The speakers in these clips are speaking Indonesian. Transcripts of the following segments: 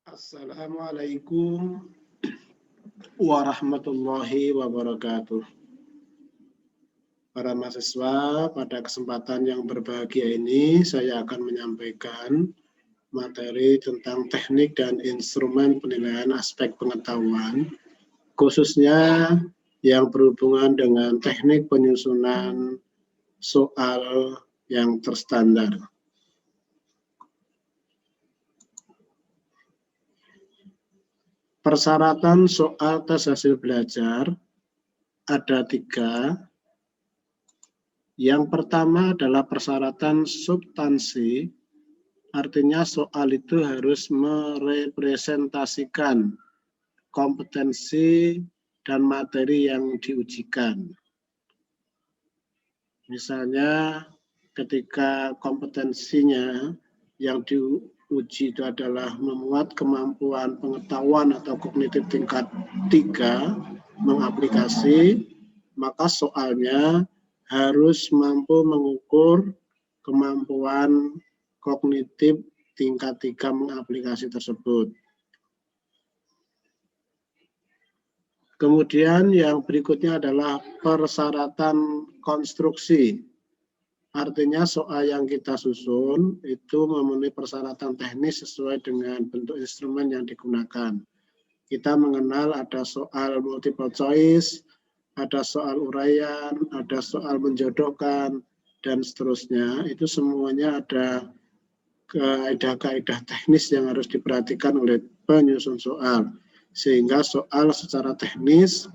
Assalamualaikum warahmatullahi wabarakatuh. Para mahasiswa, pada kesempatan yang berbahagia ini saya akan menyampaikan materi tentang teknik dan instrumen penilaian aspek pengetahuan, khususnya yang berhubungan dengan teknik penyusunan soal yang terstandar. Persyaratan soal tes hasil belajar ada 3. Yang pertama adalah persyaratan substansi, artinya soal itu harus merepresentasikan kompetensi dan materi yang diujikan. Misalnya ketika kompetensinya yang diuji itu adalah memuat kemampuan pengetahuan atau kognitif tingkat 3 mengaplikasi, maka soalnya harus mampu mengukur kemampuan kognitif tingkat 3 mengaplikasi tersebut. Kemudian yang berikutnya adalah persyaratan konstruksi. Artinya soal yang kita susun itu memenuhi persyaratan teknis sesuai dengan bentuk instrumen yang digunakan. Kita mengenal ada soal multiple choice, ada soal uraian, ada soal menjodohkan, dan seterusnya. Itu semuanya ada kaidah-kaidah teknis yang harus diperhatikan oleh penyusun soal. Sehingga soal secara teknis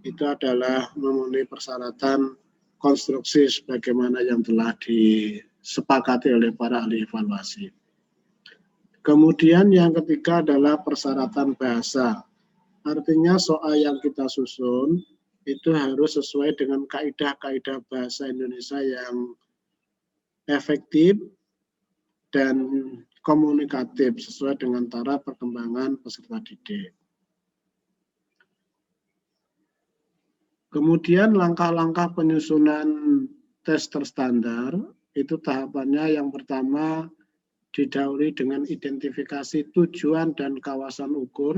itu adalah memenuhi persyaratan konstruksi sebagaimana yang telah disepakati oleh para ahli evaluasi. Kemudian yang ketiga adalah persyaratan bahasa. Artinya soal yang kita susun itu harus sesuai dengan kaidah-kaidah bahasa Indonesia yang efektif dan komunikatif sesuai dengan taraf perkembangan peserta didik. Kemudian langkah-langkah penyusunan tes terstandar itu tahapannya yang pertama didahului dengan identifikasi tujuan dan kawasan ukur.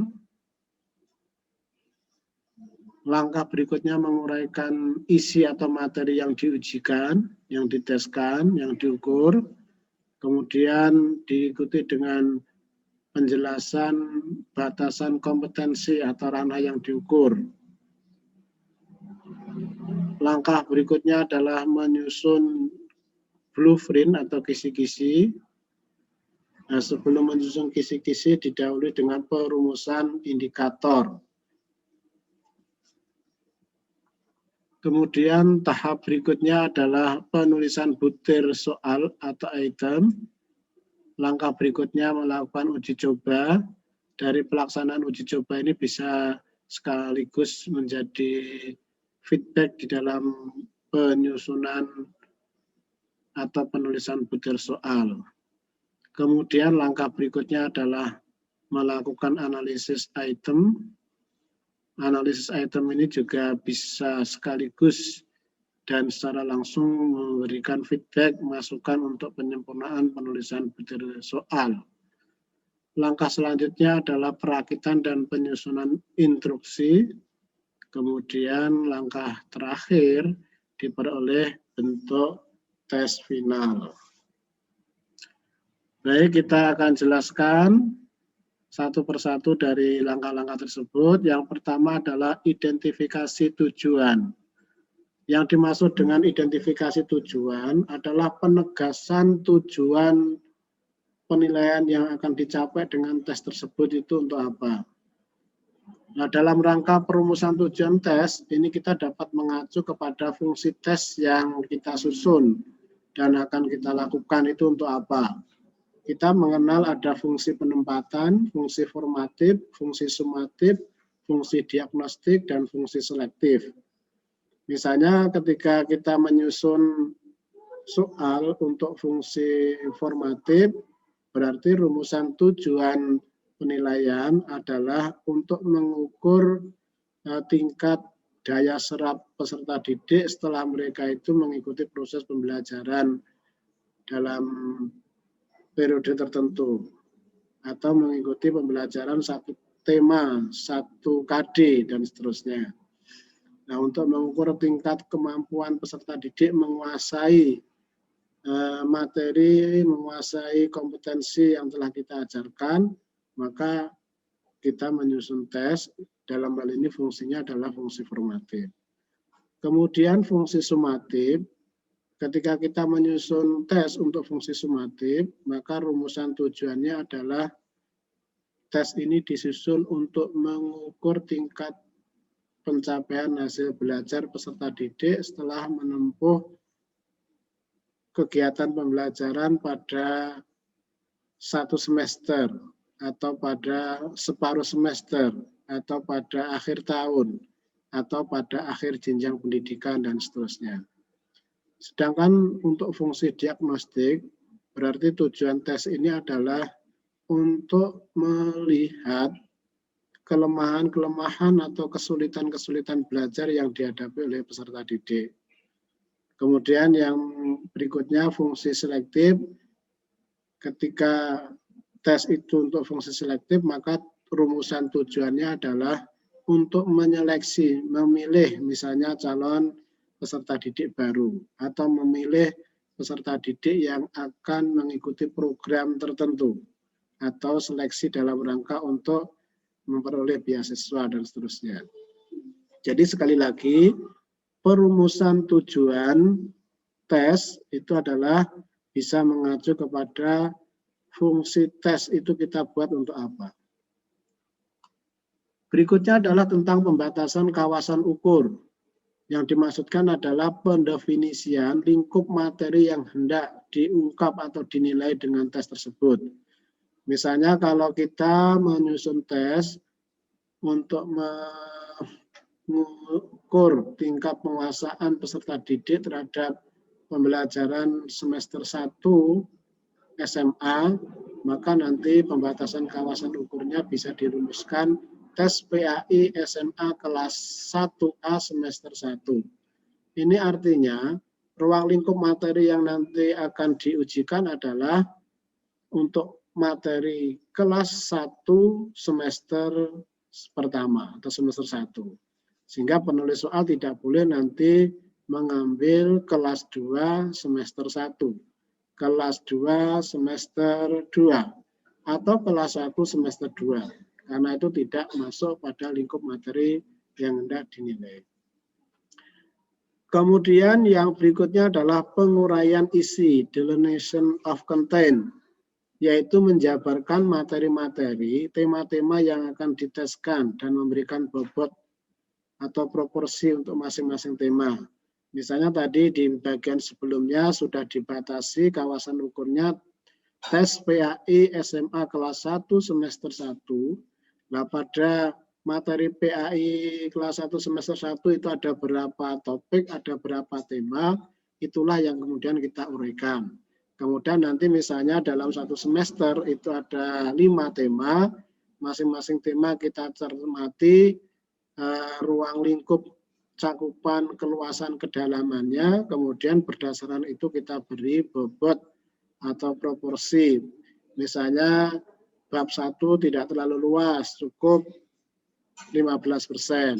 Langkah berikutnya menguraikan isi atau materi yang diujikan, yang diteskan, yang diukur. Kemudian diikuti dengan penjelasan batasan kompetensi atau ranah yang diukur. Langkah berikutnya adalah menyusun blueprint atau kisi-kisi. Nah, sebelum menyusun kisi-kisi didahului dengan perumusan indikator. Kemudian tahap berikutnya adalah penulisan butir soal atau item. Langkah berikutnya melakukan uji coba. Dari pelaksanaan uji coba ini bisa sekaligus menjadi feedback di dalam penyusunan atau penulisan butir soal. Kemudian langkah berikutnya adalah melakukan analisis item. Analisis item ini juga bisa sekaligus dan secara langsung memberikan feedback, masukan untuk penyempurnaan penulisan butir soal. Langkah selanjutnya adalah perakitan dan penyusunan instruksi. Kemudian langkah terakhir diperoleh bentuk tes final. Baik, kita akan jelaskan satu persatu dari langkah-langkah tersebut. Yang pertama adalah identifikasi tujuan. Yang dimaksud dengan identifikasi tujuan adalah penegasan tujuan penilaian yang akan dicapai dengan tes tersebut itu untuk apa. Nah, dalam rangka perumusan tujuan tes, ini kita dapat mengacu kepada fungsi tes yang kita susun dan akan kita lakukan itu untuk apa. Kita mengenal ada fungsi penempatan, fungsi formatif, fungsi sumatif, fungsi diagnostik, dan fungsi selektif. Misalnya ketika kita menyusun soal untuk fungsi formatif, berarti rumusan tujuan penilaian adalah untuk mengukur tingkat daya serap peserta didik setelah mereka itu mengikuti proses pembelajaran dalam periode tertentu. atau mengikuti pembelajaran satu tema, satu KD, dan seterusnya. Nah, untuk mengukur tingkat kemampuan peserta didik menguasai materi, menguasai kompetensi yang telah kita ajarkan, maka kita menyusun tes. Dalam hal ini fungsinya adalah fungsi formatif. Kemudian fungsi sumatif, ketika kita menyusun tes untuk fungsi sumatif, maka rumusan tujuannya adalah tes ini disusun untuk mengukur tingkat pencapaian hasil belajar peserta didik setelah menempuh kegiatan pembelajaran pada satu semester atau pada separuh semester atau pada akhir tahun atau pada akhir jenjang pendidikan dan seterusnya. Sedangkan untuk fungsi diagnostik, berarti tujuan tes ini adalah untuk melihat kelemahan-kelemahan atau kesulitan-kesulitan belajar yang dihadapi oleh peserta didik. Kemudian yang berikutnya fungsi selektif. Ketika tes itu untuk fungsi selektif, maka rumusan tujuannya adalah untuk menyeleksi, memilih misalnya calon peserta didik baru atau memilih peserta didik yang akan mengikuti program tertentu atau seleksi dalam rangka untuk memperoleh beasiswa dan seterusnya. Jadi sekali lagi, perumusan tujuan tes itu adalah bisa mengacu kepada fungsi tes itu kita buat untuk apa. Berikutnya adalah tentang pembatasan kawasan ukur. Yang dimaksudkan adalah pendefinisian lingkup materi yang hendak diungkap atau dinilai dengan tes tersebut. Misalnya kalau kita menyusun tes untuk mengukur tingkat penguasaan peserta didik terhadap pembelajaran semester 1 SMA, maka nanti pembatasan kawasan ukurnya bisa dirumuskan tes PAI SMA kelas 1A semester 1. Ini artinya ruang lingkup materi yang nanti akan diujikan adalah untuk materi kelas 1 semester pertama atau semester 1. Sehingga penulis soal tidak boleh nanti mengambil kelas 2 semester 1, kelas 2 semester 2, atau kelas 1 semester 2. Karena itu tidak masuk pada lingkup materi yang hendak dinilai. Kemudian yang berikutnya adalah penguraian isi, delineation of content, yaitu menjabarkan materi-materi, tema-tema yang akan diteskan dan memberikan bobot atau proporsi untuk masing-masing tema. Misalnya tadi di bagian sebelumnya sudah dibatasi kawasan ukurnya tes PAI SMA kelas 1 semester 1. Nah, pada materi PAI kelas 1 semester 1 itu ada berapa topik, ada berapa tema, itulah yang kemudian kita uraikan. Kemudian nanti misalnya dalam satu semester itu ada 5 tema, masing-masing tema kita cermati ruang lingkup cakupan keluasan kedalamannya, kemudian berdasarkan itu kita beri bobot atau proporsi. Misalnya bab 1 tidak terlalu luas, cukup 15%.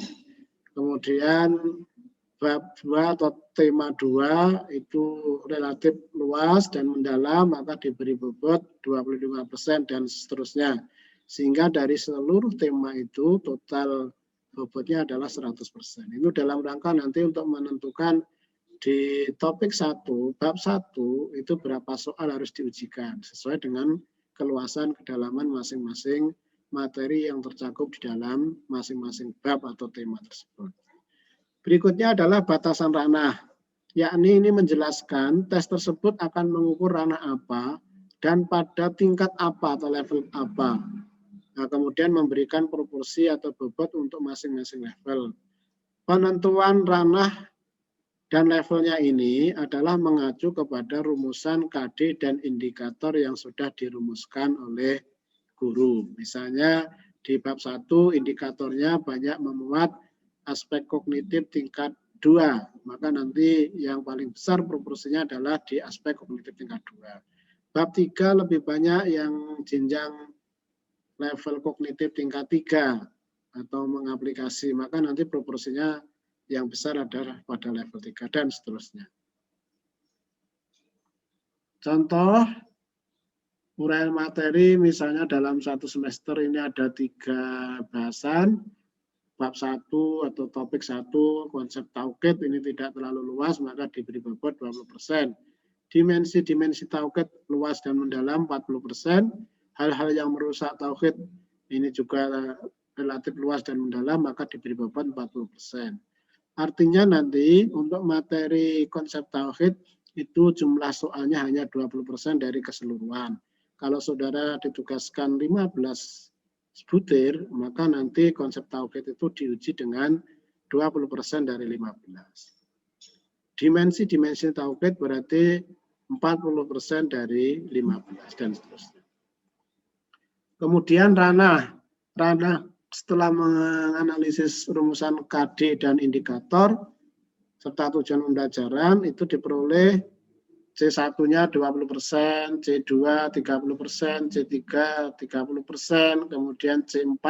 Kemudian bab 2 atau tema 2 itu relatif luas dan mendalam, maka diberi bobot 25% dan seterusnya. Sehingga dari seluruh tema itu total bobotnya adalah 100%. Itu dalam rangka nanti untuk menentukan di topik 1, bab 1 itu berapa soal harus diujikan sesuai dengan keluasan kedalaman masing-masing materi yang tercakup di dalam masing-masing bab atau tema tersebut. Berikutnya adalah batasan ranah, yakni ini menjelaskan tes tersebut akan mengukur ranah apa dan pada tingkat apa atau level apa. Nah, kemudian memberikan proporsi atau bobot untuk masing-masing level. Penentuan ranah dan levelnya ini adalah mengacu kepada rumusan KD dan indikator yang sudah dirumuskan oleh guru. Misalnya di bab 1 indikatornya banyak memuat aspek kognitif tingkat 2, maka nanti yang paling besar proporsinya adalah di aspek kognitif tingkat 2. Bab 3 lebih banyak yang jenjang level kognitif tingkat 3 atau mengaplikasi, maka nanti proporsinya yang besar adalah pada level 3 dan seterusnya. Contoh uraian materi misalnya dalam satu semester ini ada 3 bahasan, bab 1 atau topik 1, konsep tauhid ini tidak terlalu luas, maka diberi bobot 20%. Dimensi tauhid luas dan mendalam 40%. Hal-hal yang merusak tauhid ini juga relatif luas dan mendalam, maka diberi bobot 40%. Artinya nanti untuk materi konsep tauhid itu jumlah soalnya hanya 20% dari keseluruhan. Kalau saudara ditugaskan 15 butir, maka nanti konsep tauhid itu diuji dengan 20% dari 15. Dimensi tauhid berarti 40% dari 15 dan seterusnya. Kemudian ranah setelah menganalisis rumusan KD dan indikator serta tujuan pembelajaran itu diperoleh C1-nya 20%, C2 30%, C3 30%, kemudian C4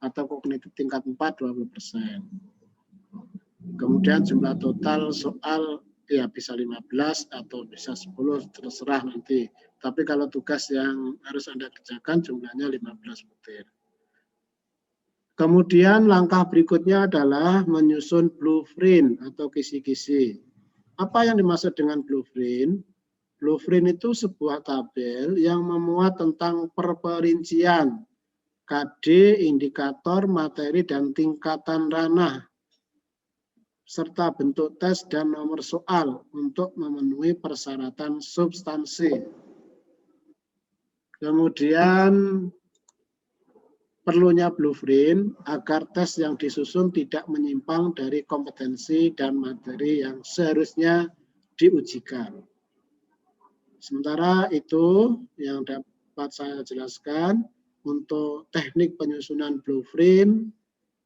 atau kognitif tingkat 4 20%. Kemudian jumlah total soal ya bisa 15 atau bisa 10, terserah nanti. Tapi kalau tugas yang harus Anda kerjakan jumlahnya 15 butir. Kemudian langkah berikutnya adalah menyusun blueprint atau kisi-kisi. Apa yang dimaksud dengan blueprint? Blueprint itu sebuah tabel yang memuat tentang perperincian KD, indikator, materi, dan tingkatan ranah, serta bentuk tes dan nomor soal untuk memenuhi persyaratan substansi. Kemudian perlunya blueprint agar tes yang disusun tidak menyimpang dari kompetensi dan materi yang seharusnya diujikan. Sementara itu yang dapat saya jelaskan untuk teknik penyusunan blueprint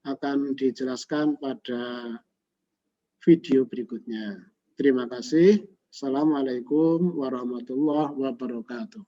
akan dijelaskan pada video berikutnya. Terima kasih. Assalamualaikum warahmatullahi wabarakatuh.